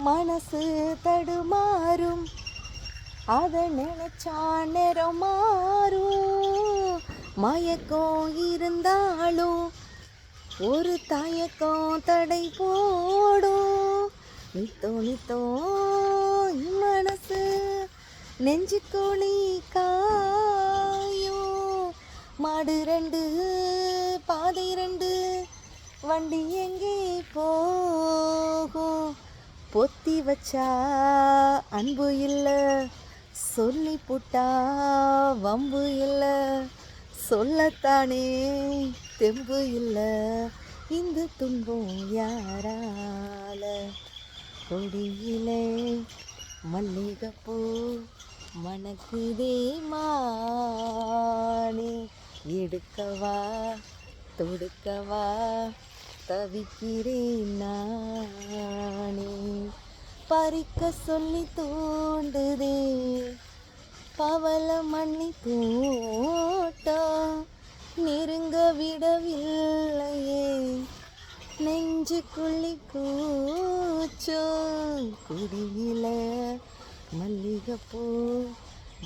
மனசு தடுமாறும், அதை நினைச்சா நேரம் மாறும். மயக்கம் இருந்தாலும் ஒரு தயக்கம் தடை போடும். நித்தோ நித்தோ மனசு நெஞ்சுக்குழி காயும். மாடு ரெண்டு பாதை ரெண்டு, வண்டி எங்கே போகும்? பொத்தி வச்சா அன்பு இல்லை, சொல்லி புட்டா வம்பு இல்லை. சொல்லத்தானே தெம்பு இல்லை, இந்த துன்பம் யாரால? கொடியிலே மல்லிகைப்பூ மணக்குதே மானே, எடுக்கவா தொடுக்கவா தவிக்கிறேன் நானே. பறிக்க சொல்லி தூண்டுதே பவள மண்ணி தோட்டம், நெருங்க விடவில்லையே நெஞ்சுக்குள்ளி கூச்சம். குடியில மல்லிகைப்பூ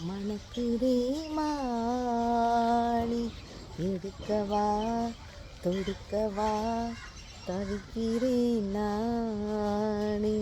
மணக்குதே மானே, எடுக்கவா தொடுக்கவா தவிக்கிறேன் நானே.